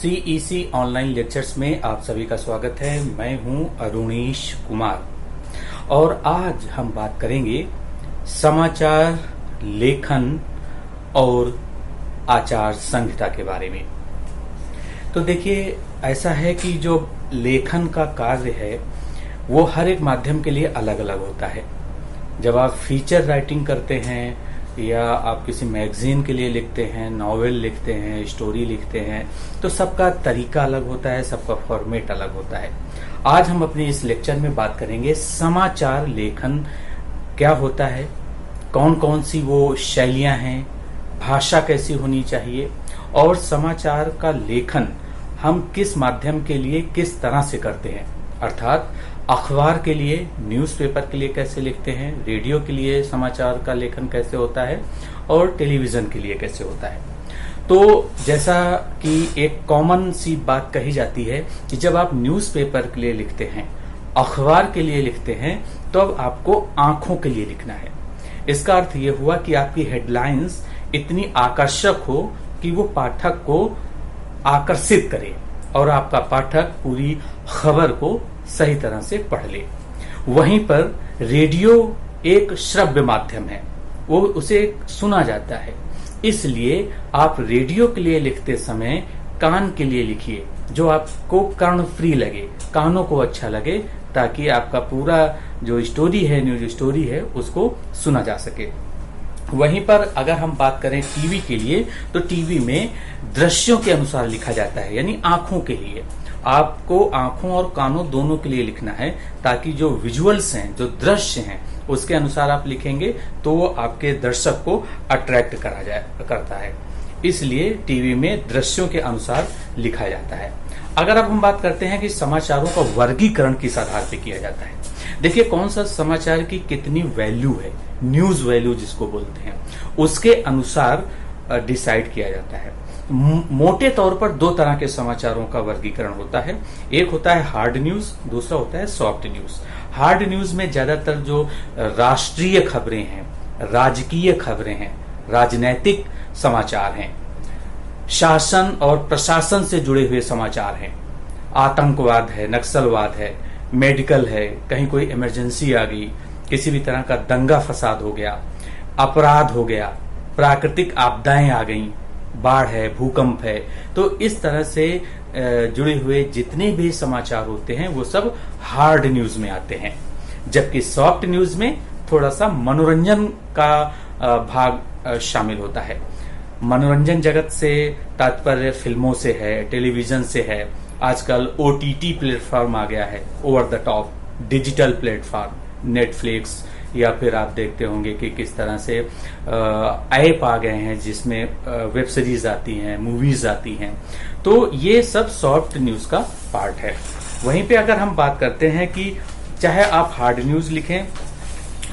CEC online lectures में आप सभी का स्वागत है। मैं हूं अरुणेश कुमार और आज हम बात करेंगे समाचार लेखन और आचार संहिता के बारे में। तो देखिए, ऐसा है कि जो लेखन का कार्य है वो हर एक माध्यम के लिए अलग अलग होता है। जब आप फीचर राइटिंग करते हैं या आप किसी मैगजीन के लिए लिखते हैं, नॉवेल लिखते हैं, स्टोरी लिखते हैं, तो सबका तरीका अलग होता है, सबका फॉर्मेट अलग होता है। आज हम अपने इस लेक्चर में बात करेंगे समाचार लेखन क्या होता है, कौन कौन सी वो शैलियां हैं, भाषा कैसी होनी चाहिए और समाचार का लेखन हम किस माध्यम के लिए किस तरह से करते हैं। अर्थात अखबार के लिए, न्यूज़पेपर के लिए कैसे लिखते हैं, रेडियो के लिए समाचार का लेखन कैसे होता है और टेलीविजन के लिए कैसे होता है। तो जैसा कि एक कॉमन सी बात कही जाती है कि जब आप न्यूज़पेपर के लिए लिखते हैं, अखबार के लिए लिखते हैं, तो अब आपको आंखों के लिए लिखना है। इसका अर्थ यह हुआ कि आपकी हेडलाइंस इतनी आकर्षक हो कि वो पाठक को आकर्षित करे और आपका पाठक पूरी खबर को सही तरह से पढ़ ले। वहीं पर रेडियो एक श्रव्य माध्यम है, वो उसे सुना जाता है, इसलिए आप रेडियो के लिए लिखते समय कान के लिए लिखिए, जो आपको कर्ण फ्री लगे, कानों को अच्छा लगे, ताकि आपका पूरा जो स्टोरी है, न्यूज स्टोरी है, उसको सुना जा सके। वहीं पर अगर हम बात करें टीवी के लिए, तो टीवी में दृश्यों के अनुसार लिखा जाता है, यानी आंखों के लिए। आपको आंखों और कानों दोनों के लिए लिखना है, ताकि जो विजुअल्स हैं, जो दृश्य हैं, उसके अनुसार आप लिखेंगे तो वो आपके दर्शक को अट्रैक्ट करता है। इसलिए टीवी में दृश्यों के अनुसार लिखा जाता है। अगर अब हम बात करते हैं कि समाचारों का वर्गीकरण किस आधार पर किया जाता है, देखिए कौन सा समाचार की कितनी वैल्यू है, न्यूज वैल्यू जिसको बोलते हैं, उसके अनुसार डिसाइड किया जाता है। मोटे तौर पर दो तरह के समाचारों का वर्गीकरण होता है। एक होता है हार्ड न्यूज, दूसरा होता है सॉफ्ट न्यूज। हार्ड न्यूज में ज्यादातर जो राष्ट्रीय खबरें हैं, राजकीय खबरें हैं, राजनैतिक समाचार हैं, शासन और प्रशासन से जुड़े हुए समाचार हैं, आतंकवाद है, नक्सलवाद है, मेडिकल है, कहीं कोई इमरजेंसी आ गई, किसी भी तरह का दंगा फसाद हो गया, अपराध हो गया, प्राकृतिक आपदाएं आ गईं, बाढ़ है, भूकंप है, तो इस तरह से जुड़े हुए जितने भी समाचार होते हैं वो सब हार्ड न्यूज में आते हैं। जबकि सॉफ्ट न्यूज में थोड़ा सा मनोरंजन का भाग शामिल होता है। मनोरंजन जगत से तात्पर्य फिल्मों से है, टेलीविजन से है। आजकल OTT प्लेटफॉर्म आ गया है, over the top digital platform, Netflix, या फिर आप देखते होंगे कि किस तरह से ऐप आ गए हैं जिसमें वेब सीरीज आती हैं, मूवीज आती हैं। तो ये सब सॉफ्ट न्यूज का पार्ट है। वहीं पे अगर हम बात करते हैं कि चाहे आप हार्ड न्यूज लिखें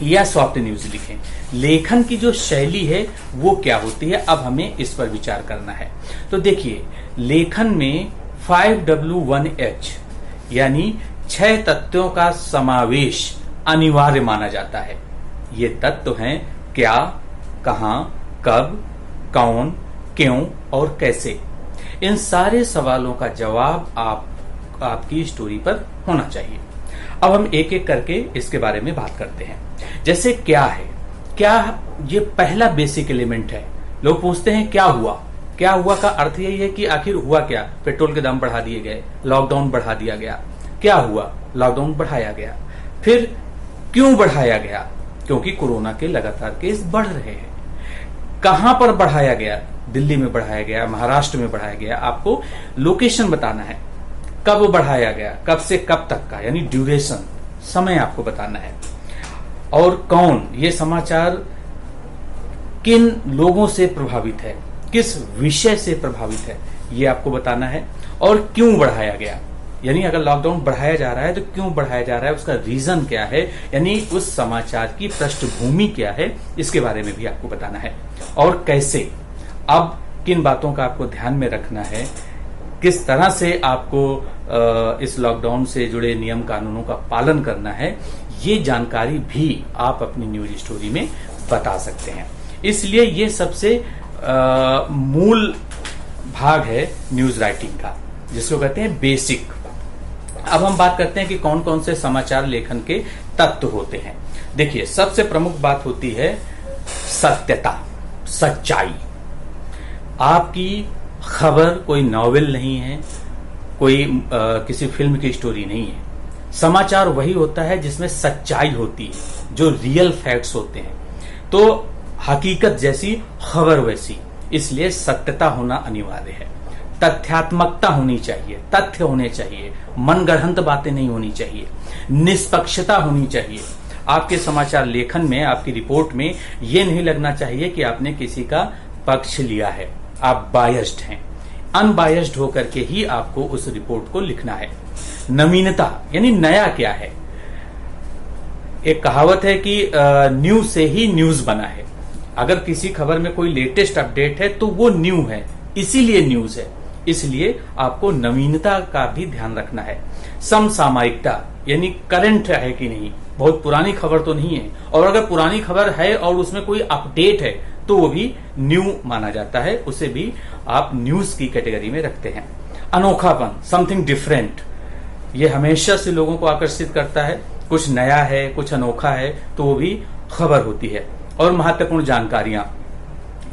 या सॉफ्ट न्यूज लिखें, लेखन की जो शैली है वो क्या होती है, अब हमें इस पर विचार करना है। तो देखिए, लेखन में 5W1H यानी 6 तत्वों का समावेश अनिवार्य माना जाता है। ये तत्व हैं क्या, कहां, कब, कौन, क्यों और कैसे। इन सारे सवालों का जवाब आपकी स्टोरी पर होना चाहिए। अब हम एक एक करके इसके बारे में बात करते हैं। जैसे क्या है, क्या ये पहला बेसिक एलिमेंट है। लोग पूछते हैं क्या हुआ। क्या हुआ का अर्थ यही है कि आखिर हुआ क्या। पेट्रोल के दाम बढ़ा दिए गए, लॉकडाउन बढ़ा दिया गया। क्या हुआ, लॉकडाउन बढ़ाया गया। फिर क्यों बढ़ाया गया, क्योंकि कोरोना के लगातार केस बढ़ रहे हैं। कहां पर बढ़ाया गया, दिल्ली में बढ़ाया गया, महाराष्ट्र में बढ़ाया गया, आपको लोकेशन बताना है। कब बढ़ाया गया, कब से कब तक का, यानी ड्यूरेशन, समय आपको बताना है। और कौन, ये समाचार किन लोगों से प्रभावित है, किस विषय से प्रभावित है, ये आपको बताना है। और क्यों बढ़ाया गया, यानी अगर लॉकडाउन बढ़ाया जा रहा है तो क्यों बढ़ाया जा रहा है, उसका रीजन क्या है, यानी उस समाचार की पृष्ठभूमि क्या है, इसके बारे में भी आपको बताना है। और कैसे, अब किन बातों का आपको ध्यान में रखना है, किस तरह से आपको इस लॉकडाउन से जुड़े नियम कानूनों का पालन करना है, ये जानकारी भी आप अपनी न्यूज स्टोरी में बता सकते हैं। इसलिए ये सबसे मूल भाग है न्यूज राइटिंग का, जिसको कहते हैं बेसिक। अब हम बात करते हैं कि कौन कौन से समाचार लेखन के तत्व होते हैं। देखिए, सबसे प्रमुख बात होती है सत्यता, सच्चाई। आपकी खबर कोई नॉवेल नहीं है, कोई किसी फिल्म की स्टोरी नहीं है। समाचार वही होता है जिसमें सच्चाई होती है, जो रियल फैक्ट्स होते हैं। तो हकीकत जैसी खबर वैसी, इसलिए सत्यता होना अनिवार्य है। तथ्यात्मकता होनी चाहिए, तथ्य होने चाहिए, मनगढ़ंत बातें नहीं होनी चाहिए, निष्पक्षता होनी चाहिए। आपके समाचार लेखन में, आपकी रिपोर्ट में यह नहीं लगना चाहिए कि आपने किसी का पक्ष लिया है, आप बायस्ड हैं। अनबायस्ड होकर के ही आपको उस रिपोर्ट को लिखना है। नवीनता यानी नया क्या है। एक कहावत है कि न्यू से ही न्यूज बना है। अगर किसी खबर में कोई लेटेस्ट अपडेट है तो वो न्यू है, इसीलिए न्यूज है। इसलिए आपको नवीनता का भी ध्यान रखना है। समसामयिकता यानी करंट है कि नहीं, बहुत पुरानी खबर तो नहीं है, और अगर पुरानी खबर है और उसमें कोई अपडेट है तो वो भी न्यू माना जाता है, उसे भी आप न्यूज की कैटेगरी में रखते हैं। अनोखापन, समथिंग डिफरेंट, ये हमेशा से लोगों को आकर्षित करता है। कुछ नया है, कुछ अनोखा है, तो वो भी खबर होती है। और महत्वपूर्ण जानकारियां,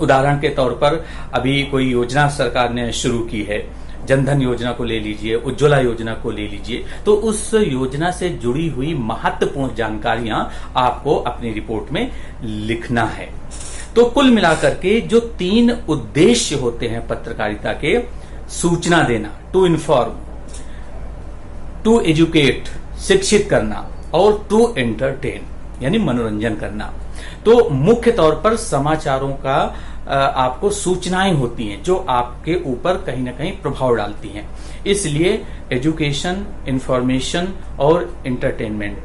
उदाहरण के तौर पर अभी कोई योजना सरकार ने शुरू की है, जनधन योजना को ले लीजिए, उज्ज्वला योजना को ले लीजिए, तो उस योजना से जुड़ी हुई महत्वपूर्ण जानकारियां आपको अपनी रिपोर्ट में लिखना है। तो कुल मिलाकर के जो 3 उद्देश्य होते हैं पत्रकारिता के, सूचना देना, टू इन्फॉर्म, टू एजुकेट, शिक्षित करना, और टू एंटरटेन यानी मनोरंजन करना। तो मुख्य तौर पर समाचारों का आपको सूचनाएं होती हैं जो आपके ऊपर कहीं ना कहीं प्रभाव डालती हैं। इसलिए एजुकेशन, इंफॉर्मेशन और एंटरटेनमेंट,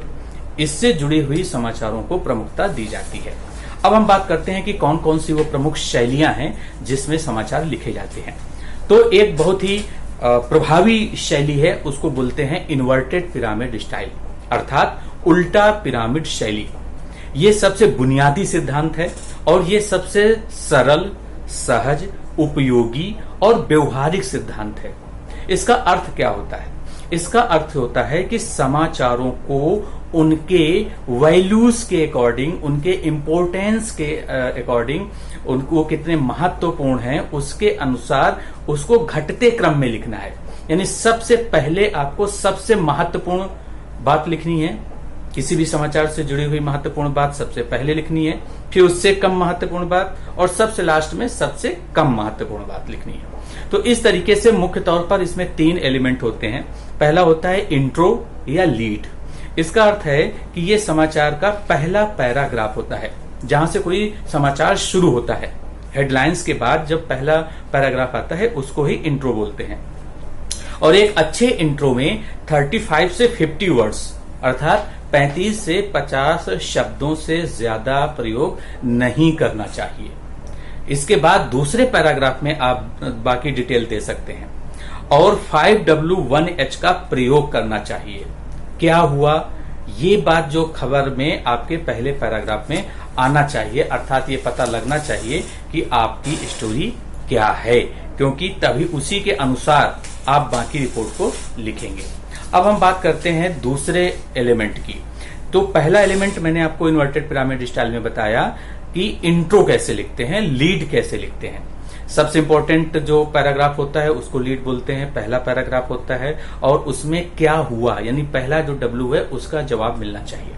इससे जुड़ी हुई समाचारों को प्रमुखता दी जाती है। अब हम बात करते हैं कि कौन कौन सी वो प्रमुख शैलियां हैं जिसमें समाचार लिखे जाते हैं। तो एक बहुत ही प्रभावी शैली है, उसको बोलते हैं इन्वर्टेड पिरामिड स्टाइल, अर्थात उल्टा पिरामिड शैली। ये सबसे बुनियादी सिद्धांत है और ये सबसे सरल, सहज, उपयोगी और व्यवहारिक सिद्धांत है। इसका अर्थ क्या होता है? इसका अर्थ होता है कि समाचारों को उनके वैल्यूज के अकॉर्डिंग, उनके इम्पोर्टेंस के अकॉर्डिंग, उनको कितने महत्वपूर्ण हैं उसके अनुसार उसको घटते क्रम में लिखना है। यानी सबसे पहले आपको सबसे महत्वपूर्ण बात लिखनी है, किसी भी समाचार से जुड़ी हुई महत्वपूर्ण बात सबसे पहले लिखनी है, फिर उससे कम महत्वपूर्ण बात, और सबसे लास्ट में सबसे कम महत्वपूर्ण बात लिखनी है। तो इस तरीके से मुख्य तौर पर इसमें 3 एलिमेंट होते हैं। पहला होता है इंट्रो या लीड। इसका अर्थ है कि ये समाचार का पहला पैराग्राफ होता है, जहां से कोई समाचार शुरू होता है। हेडलाइंस के बाद जब पहला पैराग्राफ आता है उसको ही इंट्रो बोलते हैं। और एक अच्छे इंट्रो में 35 से 50 वर्ड्स अर्थात 35 से 50 शब्दों से ज्यादा प्रयोग नहीं करना चाहिए। इसके बाद दूसरे पैराग्राफ में आप बाकी डिटेल दे सकते हैं। और 5W1H का प्रयोग करना चाहिए। क्या हुआ, ये बात जो खबर में आपके पहले पैराग्राफ में आना चाहिए, अर्थात ये पता लगना चाहिए कि आपकी स्टोरी क्या है, क्योंकि तभी उसी के अनुसार आप बाकी रिपोर्ट को लिखेंगे। अब हम बात करते हैं दूसरे एलिमेंट की। तो पहला एलिमेंट मैंने आपको इन्वर्टेड पिरामिड स्टाइल में बताया कि इंट्रो कैसे लिखते हैं, लीड कैसे लिखते हैं। सबसे इंपॉर्टेंट जो पैराग्राफ होता है उसको लीड बोलते हैं, पहला पैराग्राफ होता है, और उसमें क्या हुआ यानी पहला जो W है उसका जवाब मिलना चाहिए।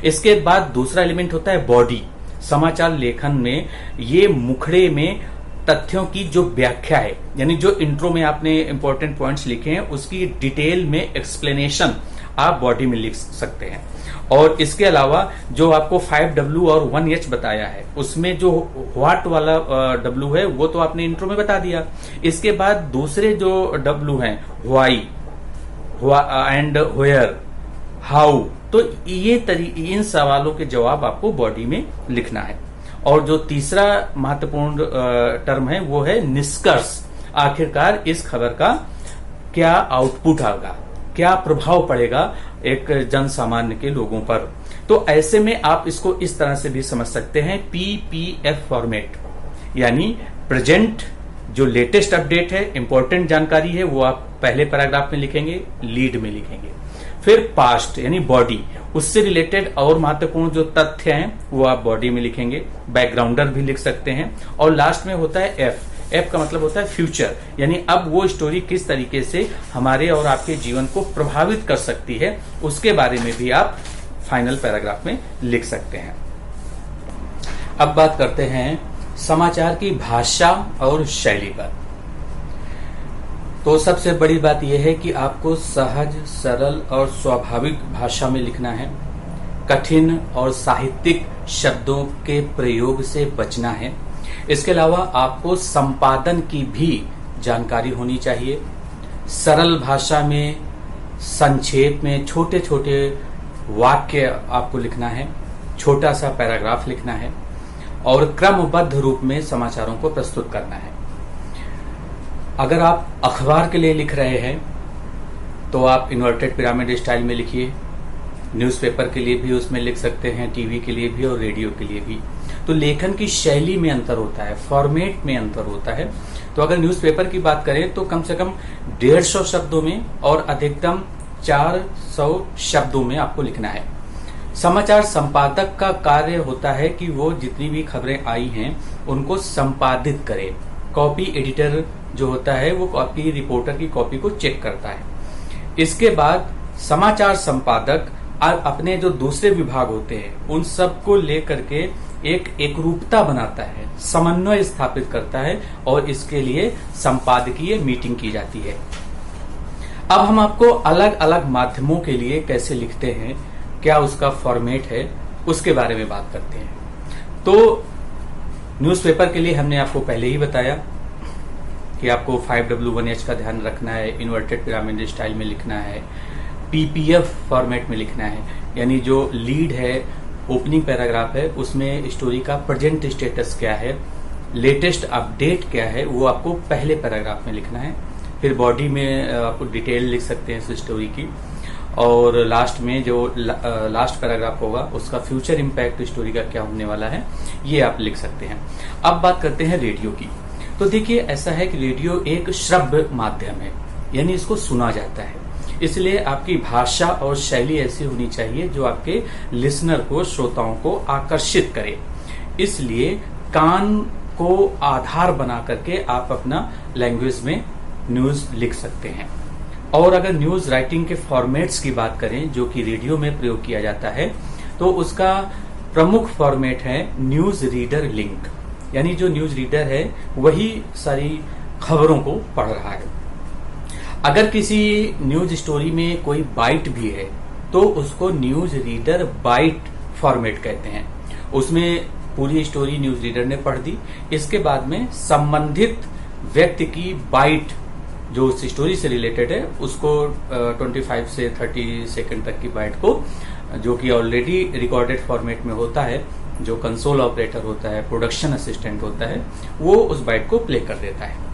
इसके बाद दूसरा एलिमेंट होता है बॉडी। समाचार लेखन में ये मुखड़े में तथ्यों की जो व्याख्या है, यानी जो इंट्रो में आपने इंपॉर्टेंट पॉइंट्स लिखे हैं उसकी डिटेल में एक्सप्लेनेशन आप बॉडी में लिख सकते हैं। और इसके अलावा जो आपको 5W और 1H बताया है उसमें जो व्हाट वाला W है वो तो आपने इंट्रो में बता दिया। इसके बाद दूसरे जो W हैं, व्हाई एंड व्हेयर, हाउ, तो ये इन सवालों के जवाब आपको बॉडी में लिखना है। और जो तीसरा महत्वपूर्ण टर्म है वो है निष्कर्ष। आखिरकार इस खबर का क्या आउटपुट आएगा, क्या प्रभाव पड़ेगा एक जन सामान्य के लोगों पर। तो ऐसे में आप इसको इस तरह से भी समझ सकते हैं, PPF फॉर्मेट, यानी प्रेजेंट, जो लेटेस्ट अपडेट है, इंपॉर्टेंट जानकारी है, वो आप पहले पैराग्राफ में लिखेंगे, लीड में लिखेंगे। फिर पास्ट यानी बॉडी, उससे रिलेटेड और महत्वपूर्ण जो तथ्य हैं वो आप बॉडी में लिखेंगे, बैकग्राउंडर भी लिख सकते हैं। और लास्ट में होता है एफ। एफ का मतलब होता है फ्यूचर, यानी अब वो स्टोरी किस तरीके से हमारे और आपके जीवन को प्रभावित कर सकती है, उसके बारे में भी आप फाइनल पैराग्राफ में लिख सकते हैं। अब बात करते हैं समाचार की भाषा और शैली पर। तो सबसे बड़ी बात यह है कि आपको सहज, सरल और स्वाभाविक भाषा में लिखना है। कठिन और साहित्यिक शब्दों के प्रयोग से बचना है। इसके अलावा आपको संपादन की भी जानकारी होनी चाहिए। सरल भाषा में, संक्षेप में छोटे छोटे वाक्य आपको लिखना है, छोटा सा पैराग्राफ लिखना है और क्रमबद्ध रूप में समाचारों को प्रस्तुत करना है। अगर आप अखबार के लिए लिख रहे हैं तो आप इन्वर्टेड पिरामिड स्टाइल में लिखिए। न्यूज़पेपर के लिए भी उसमें लिख सकते हैं, टीवी के लिए भी और रेडियो के लिए भी। तो लेखन की शैली में अंतर होता है, फॉर्मेट में अंतर होता है। तो अगर न्यूज़पेपर की बात करें तो कम से कम 150 शब्दों में और अधिकतम 400 शब्दों में आपको लिखना है। समाचार संपादक का कार्य होता है कि वो जितनी भी खबरें आई हैं उनको संपादित करे। कॉपी एडिटर जो होता है वो कॉपी रिपोर्टर की कॉपी को चेक करता है। इसके बाद समाचार संपादक अपने जो दूसरे विभाग होते हैं उन सबको लेकर के एक एकरूपता बनाता है, समन्वय स्थापित करता है और इसके लिए संपादकीय मीटिंग की जाती है। अब हम आपको अलग अलग माध्यमों के लिए कैसे लिखते हैं, क्या उसका फॉर्मेट है, उसके बारे में बात करते हैं। तो न्यूज़पेपर के लिए हमने आपको पहले ही बताया कि आपको 5W1H का ध्यान रखना है, इन्वर्टेड पिरामिड स्टाइल में लिखना है, पीपीएफ फॉर्मेट में लिखना है, यानी जो लीड है, ओपनिंग पैराग्राफ है, उसमें स्टोरी का प्रेजेंट स्टेटस क्या है, लेटेस्ट अपडेट क्या है, वो आपको पहले पैराग्राफ में लिखना है। फिर बॉडी में आपको डिटेल लिख सकते हैं इस स्टोरी की और लास्ट में जो लास्ट पैराग्राफ होगा उसका फ्यूचर इम्पैक्ट स्टोरी का क्या होने वाला है ये आप लिख सकते हैं। अब बात करते हैं रेडियो की। तो देखिए ऐसा है कि रेडियो एक श्रव्य माध्यम है, यानी इसको सुना जाता है, इसलिए आपकी भाषा और शैली ऐसी होनी चाहिए जो आपके लिसनर को, श्रोताओं को आकर्षित करे। इसलिए कान को आधार बना करके आप अपना लैंग्वेज में न्यूज लिख सकते हैं। और अगर न्यूज राइटिंग के फॉर्मेट्स की बात करें जो कि रेडियो में प्रयोग किया जाता है तो उसका प्रमुख फॉर्मेट है न्यूज रीडर लिंक, यानी जो न्यूज रीडर है वही सारी खबरों को पढ़ रहा है। अगर किसी न्यूज स्टोरी में कोई बाइट भी है तो उसको न्यूज रीडर बाइट फॉर्मेट कहते हैं। उसमें पूरी स्टोरी न्यूज रीडर ने पढ़ दी, इसके बाद में संबंधित व्यक्ति की बाइट जो उस स्टोरी से रिलेटेड है उसको 25 से 30 सेकंड तक की बाइट को, जो कि ऑलरेडी रिकॉर्डेड फॉर्मेट में होता है, जो कंसोल ऑपरेटर होता है, प्रोडक्शन असिस्टेंट होता है, वो उस बाइट को प्ले कर देता है।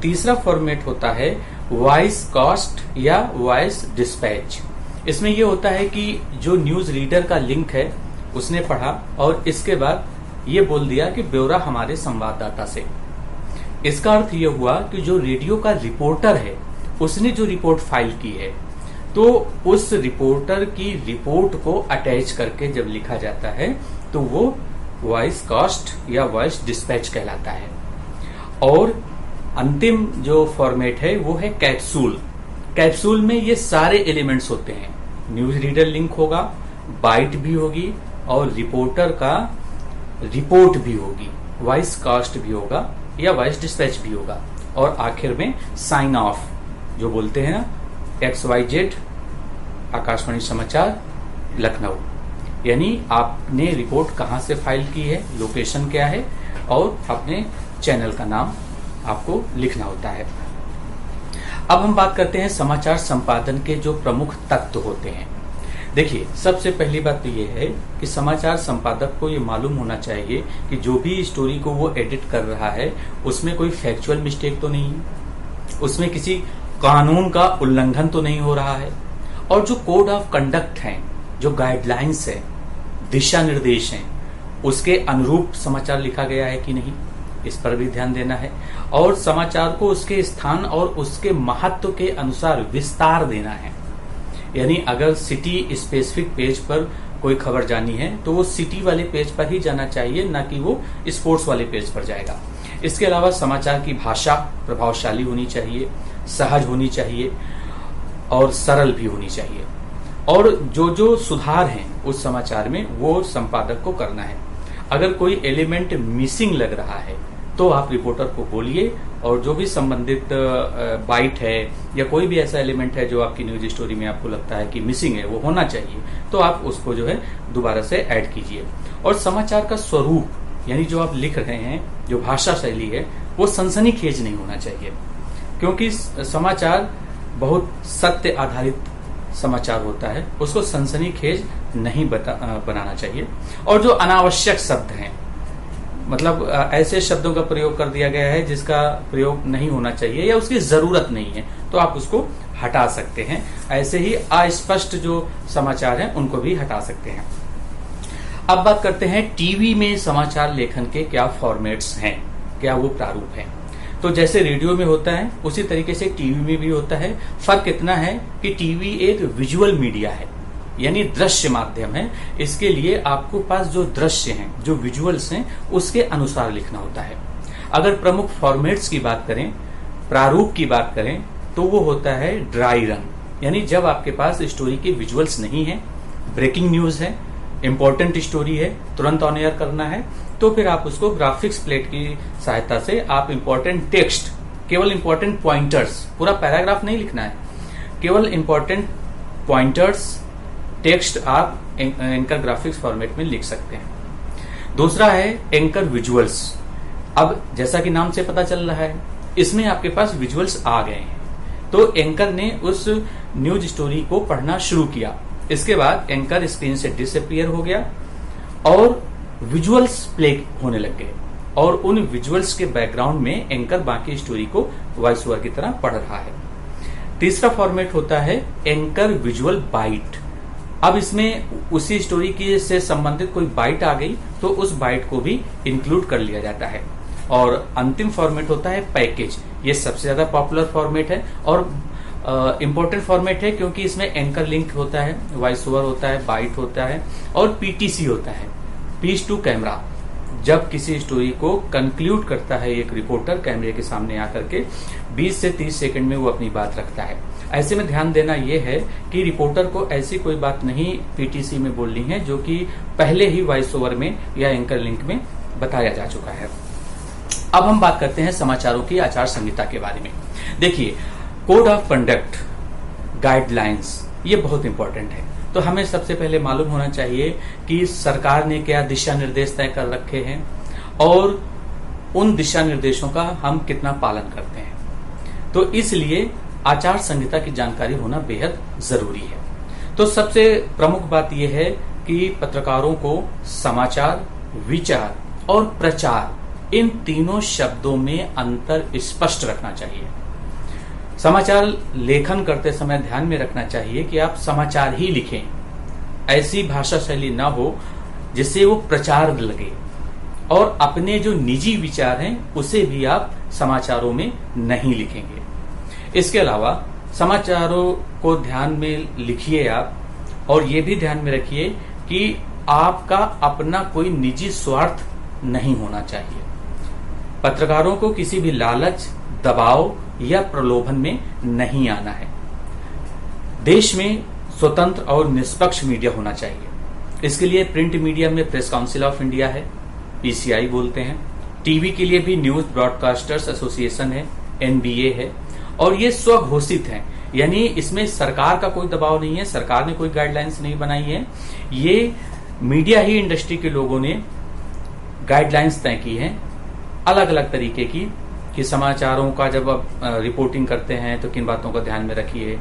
तीसरा फॉर्मेट होता है वॉइस कास्ट या वॉइस डिस्पैच। इसमें यह होता है कि जो न्यूज रीडर का लिंक है उसने पढ़ा और इसके बाद ये बोल दिया कि ब्यौरा हमारे संवाददाता से। इसका अर्थ यह हुआ कि जो रेडियो का रिपोर्टर है उसने जो रिपोर्ट फाइल की है तो उस रिपोर्टर की रिपोर्ट को अटैच करके जब लिखा जाता है तो वो वॉइस कास्ट या वॉइस डिस्पैच कहलाता है। और अंतिम जो फॉर्मेट है वो है कैप्सूल। कैप्सूल में ये सारे एलिमेंट्स होते हैं, न्यूज रीडर लिंक होगा, बाइट भी होगी और रिपोर्टर का रिपोर्ट भी होगी, वॉइस कास्ट भी होगा या वॉइस डिस्पैच भी होगा और आखिर में साइन ऑफ जो बोलते हैं ना, XYZ आकाशवाणी समाचार लखनऊ, यानी आपने रिपोर्ट कहां से फाइल की है, लोकेशन क्या है और अपने चैनल का नाम आपको लिखना होता है। अब हम बात करते हैं समाचार संपादन के जो प्रमुख तत्व होते हैं। देखिए सबसे पहली बात तो ये है कि समाचार संपादक को ये मालूम होना चाहिए कि जो भी स्टोरी को वो एडिट कर रहा है उसमें कोई फैक्चुअल मिस्टेक तो नहीं है, उसमें किसी कानून का उल्लंघन तो नहीं हो रहा है और जो कोड ऑफ कंडक्ट हैं, जो गाइडलाइंस है, दिशा निर्देश हैं, उसके अनुरूप समाचार लिखा गया है कि नहीं। इस पर भी ध्यान देना है। और समाचार को उसके स्थान और उसके महत्व के अनुसार विस्तार देना है। यानी अगर सिटी स्पेसिफिक पेज पर कोई खबर जानी है तो वो सिटी वाले पेज पर ही जाना चाहिए, ना कि वो स्पोर्ट्स वाले पेज पर जाएगा। इसके अलावा समाचार की भाषा प्रभावशाली होनी चाहिए, सहज होनी चाहिए और सरल भी होनी चाहिए। और जो जो सुधार हैं उस समाचार में वो संपादक को करना है। अगर कोई एलिमेंट मिसिंग लग रहा है तो आप रिपोर्टर को बोलिए, और जो भी संबंधित बाइट है या कोई भी ऐसा एलिमेंट है जो आपकी न्यूज स्टोरी में आपको लगता है कि मिसिंग है, वो होना चाहिए, तो आप उसको जो है दोबारा से ऐड कीजिए। और समाचार का स्वरूप यानी जो आप लिख रहे हैं, जो भाषा शैली है, वो सनसनीखेज नहीं होना चाहिए, क्योंकि समाचार बहुत सत्य आधारित समाचार होता है, उसको सनसनीखेज नहीं बनाना चाहिए। और जो अनावश्यक शब्द हैं, मतलब ऐसे शब्दों का प्रयोग कर दिया गया है जिसका प्रयोग नहीं होना चाहिए या उसकी जरूरत नहीं है, तो आप उसको हटा सकते हैं। ऐसे ही अस्पष्ट जो समाचार हैं उनको भी हटा सकते हैं। अब बात करते हैं टीवी में समाचार लेखन के क्या फॉर्मेट्स हैं, क्या वो प्रारूप हैं। तो जैसे रेडियो में होता है उसी तरीके से टीवी में भी होता है। फर्क इतना है कि टीवी एक विजुअल मीडिया है, यानी दृश्य माध्यम है। इसके लिए आपको पास जो दृश्य हैं, जो विजुअल्स हैं, उसके अनुसार लिखना होता है। अगर प्रमुख फॉर्मेट्स की बात करें, प्रारूप की बात करें, तो वो होता है ड्राई रन, यानी जब आपके पास स्टोरी के विजुअल्स नहीं है, ब्रेकिंग न्यूज है, इंपॉर्टेंट स्टोरी है, तुरंत ऑन एयर करना है, तो फिर आप उसको ग्राफिक्स प्लेट की सहायता से आप इंपॉर्टेंट टेक्स्ट, केवल इंपॉर्टेंट पॉइंटर्स, पूरा पैराग्राफ नहीं लिखना है, केवल इंपॉर्टेंट पॉइंटर्स टेक्स्ट आप एंकर ग्राफिक्स फॉर्मेट में लिख सकते हैं। दूसरा है एंकर विजुअल्स। अब जैसा कि नाम से पता चल रहा है, इसमें आपके पास विजुअल्स आ गए हैं, तो एंकर ने उस न्यूज स्टोरी को पढ़ना शुरू किया। इसके बाद एंकर स्क्रीन से डिसअपीयर हो गया और विजुअल्स प्ले होने लग गए, और उन विजुअल्स के बैकग्राउंड में एंकर बाकी स्टोरी को वॉइस ओवर की तरह पढ़ रहा है। तीसरा फॉर्मेट होता है एंकर विजुअल बाइट। अब इसमें उसी स्टोरी की से संबंधित कोई बाइट आ गई तो उस बाइट को भी इंक्लूड कर लिया जाता है। और अंतिम फॉर्मेट होता है पैकेज। ये सबसे ज्यादा पॉपुलर फॉर्मेट है और इंपॉर्टेंट फॉर्मेट है, क्योंकि इसमें एंकर लिंक होता है, वॉइस ओवर होता है, बाइट होता है और पीटीसी होता है, पीस टू कैमरा। जब किसी स्टोरी को कंक्लूड करता है एक रिपोर्टर कैमरे के सामने आकर के 20 से 30 सेकंड में वो अपनी बात रखता है। ऐसे में ध्यान देना यह है कि रिपोर्टर को ऐसी कोई बात नहीं पीटीसी में बोलनी है जो कि पहले ही वॉइस ओवर में या एंकर लिंक में बताया जा चुका है। अब हम बात करते हैं समाचारों की आचार संहिता के बारे में। देखिए, कोड ऑफ कंडक्ट, गाइडलाइंस, ये बहुत इंपॉर्टेंट है। तो हमें सबसे पहले मालूम होना चाहिए कि सरकार ने क्या दिशा निर्देश तय कर रखे हैं और उन दिशा निर्देशों का हम कितना पालन करते हैं। तो इसलिए आचार संहिता की जानकारी होना बेहद जरूरी है। तो सबसे प्रमुख बात यह है कि पत्रकारों को समाचार, विचार और प्रचार, इन तीनों शब्दों में अंतर स्पष्ट रखना चाहिए। समाचार लेखन करते समय ध्यान में रखना चाहिए कि आप समाचार ही लिखें, ऐसी भाषा शैली ना हो जिससे वो प्रचार लगे, और अपने जो निजी विचार हैं उसे भी आप समाचारों में नहीं लिखेंगे। इसके अलावा समाचारों को ध्यान में लिखिए आप, और ये भी ध्यान में रखिए कि आपका अपना कोई निजी स्वार्थ नहीं होना चाहिए। पत्रकारों को किसी भी लालच, दबाव या प्रलोभन में नहीं आना है। देश में स्वतंत्र और निष्पक्ष मीडिया होना चाहिए। इसके लिए प्रिंट मीडिया में प्रेस काउंसिल ऑफ इंडिया है, पीसीआई बोलते हैं। टीवी के लिए भी न्यूज ब्रॉडकास्टर्स एसोसिएशन है, एनबीए है, और ये स्वघोषित हैं, यानी इसमें सरकार का कोई दबाव नहीं है, सरकार ने कोई गाइडलाइंस नहीं बनाई है। ये मीडिया ही इंडस्ट्री के लोगों ने गाइडलाइंस तय की है अलग अलग तरीके की, कि समाचारों का जब आप रिपोर्टिंग करते हैं तो किन बातों का ध्यान में रखिए,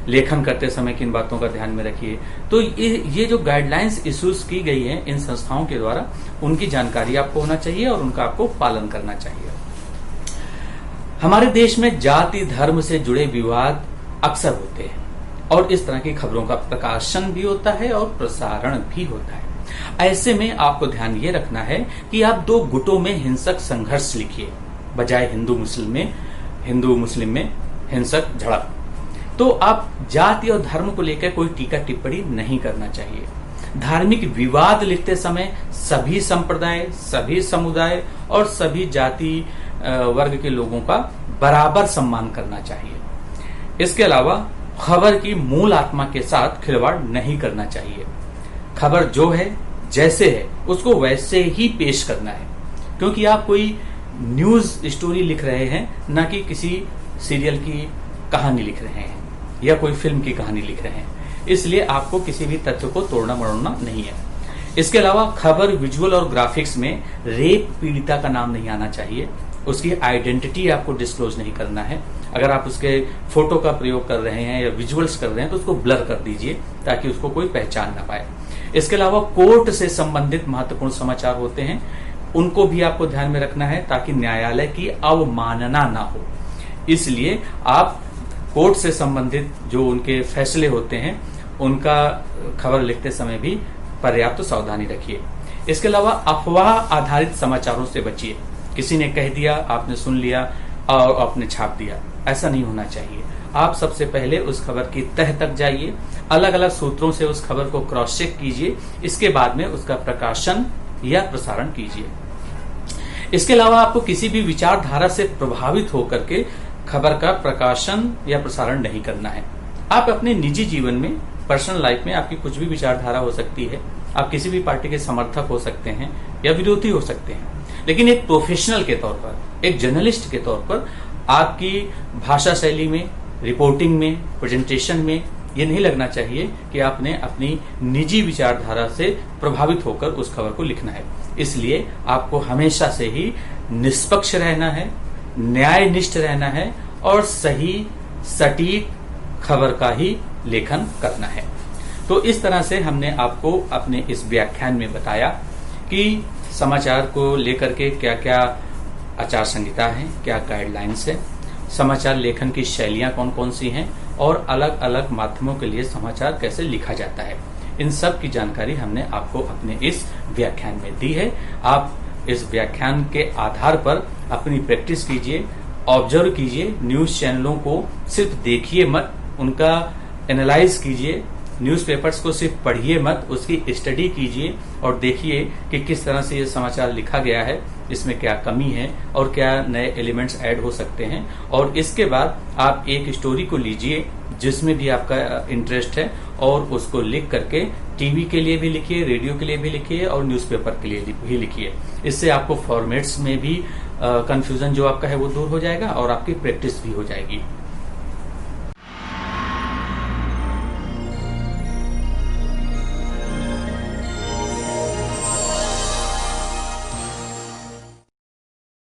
लेखन करते समय किन बातों का ध्यान में रखिए। तो ये जो गाइडलाइंस इश्यूज की गई हैं इन संस्थाओं के द्वारा, उनकी जानकारी आपको होना चाहिए और उनका आपको पालन करना चाहिए। हमारे देश में जाति धर्म से जुड़े विवाद अक्सर होते हैं और इस तरह की खबरों का प्रकाशन भी होता है और प्रसारण भी होता है। ऐसे में आपको ध्यान ये रखना है कि आप दो गुटों में हिंसक संघर्ष लिखिए, बजाय हिंदू मुस्लिम में हिंसक झड़प। तो आप जाति और धर्म को लेकर कोई टीका टिप्पणी नहीं करना चाहिए। धार्मिक विवाद लिखते समय सभी संप्रदाय, सभी समुदाय और सभी जाति वर्ग के लोगों का बराबर सम्मान करना चाहिए। इसके अलावा खबर की मूल आत्मा के साथ खिलवाड़ नहीं करना चाहिए। खबर जो है, जैसे है, उसको वैसे ही पेश करना है, क्योंकि आप कोई न्यूज स्टोरी लिख रहे हैं, न कि किसी सीरियल की कहानी लिख रहे हैं या कोई फिल्म की कहानी लिख रहे हैं। इसलिए आपको किसी भी तथ्य को तोड़ना मरोड़ना नहीं है। इसके अलावा खबर, विजुअल और ग्राफिक्स में रेप पीड़िता का नाम नहीं आना चाहिए। उसकी आइडेंटिटी आपको डिस्क्लोज नहीं करना है। अगर आप उसके फोटो का प्रयोग कर रहे हैं या विजुअल्स कर रहे हैं तो उसको ब्लर कर दीजिए, ताकि उसको कोई पहचान ना पाए। इसके अलावा कोर्ट से संबंधित महत्वपूर्ण समाचार होते हैं, उनको भी आपको ध्यान में रखना है, ताकि न्यायालय की अवमानना ना हो। इसलिए आप कोर्ट से संबंधित जो उनके फैसले होते हैं, उनका खबर लिखते समय भी पर्याप्त सावधानी रखिए। इसके अलावा अफवाह आधारित समाचारों से बचिए। किसी ने कह दिया, आपने सुन लिया और आपने छाप दिया, ऐसा नहीं होना चाहिए। आप सबसे पहले उस खबर की तह तक जाइए, अलग अलग सूत्रों से उस खबर को क्रॉस चेक कीजिए, इसके बाद में उसका प्रकाशन या प्रसारण कीजिए। इसके अलावा आपको किसी भी विचारधारा से प्रभावित होकर के खबर का प्रकाशन या प्रसारण नहीं करना है। आप अपने निजी जीवन में, पर्सनल लाइफ में आपकी कुछ भी विचारधारा हो सकती है। आप किसी भी पार्टी के समर्थक हो सकते हैं या विरोधी हो सकते हैं, लेकिन एक प्रोफेशनल के तौर पर, एक जर्नलिस्ट के तौर पर आपकी भाषा शैली में, रिपोर्टिंग में, प्रेजेंटेशन में ये नहीं लगना चाहिए कि आपने अपनी निजी विचारधारा से प्रभावित होकर उस खबर को लिखना है। इसलिए आपको हमेशा से ही निष्पक्ष रहना है, न्यायनिष्ठ रहना है और सही सटीक खबर का ही लेखन करना है। तो इस तरह से हमने आपको अपने इस व्याख्यान में बताया कि समाचार को लेकर के क्या क्या आचार संहिता है, क्या गाइडलाइंस है, समाचार लेखन की शैलियां कौन कौन सी हैं और अलग अलग माध्यमों के लिए समाचार कैसे लिखा जाता है। इन सब की जानकारी हमने आपको अपने इस व्याख्यान में दी है। आप इस व्याख्यान के आधार पर अपनी प्रैक्टिस कीजिए, ऑब्जर्व कीजिए, न्यूज चैनलों को सिर्फ देखिए मत, उनका एनालाइज कीजिए, न्यूज़पेपर्स को सिर्फ पढ़िए मत, उसकी स्टडी कीजिए और देखिए कि किस तरह से ये समाचार लिखा गया है, इसमें क्या कमी है और क्या नए एलिमेंट्स ऐड हो सकते हैं। और इसके बाद आप एक स्टोरी को लीजिए जिसमें भी आपका इंटरेस्ट है और उसको लिख करके टीवी के लिए भी लिखिए, रेडियो के लिए भी लिखिए और न्यूज़पेपर के लिए भी लिखिए। इससे आपको फॉर्मेट्स में भी कंफ्यूजन जो आपका है वो दूर हो जाएगा और आपकी प्रैक्टिस भी हो जाएगी।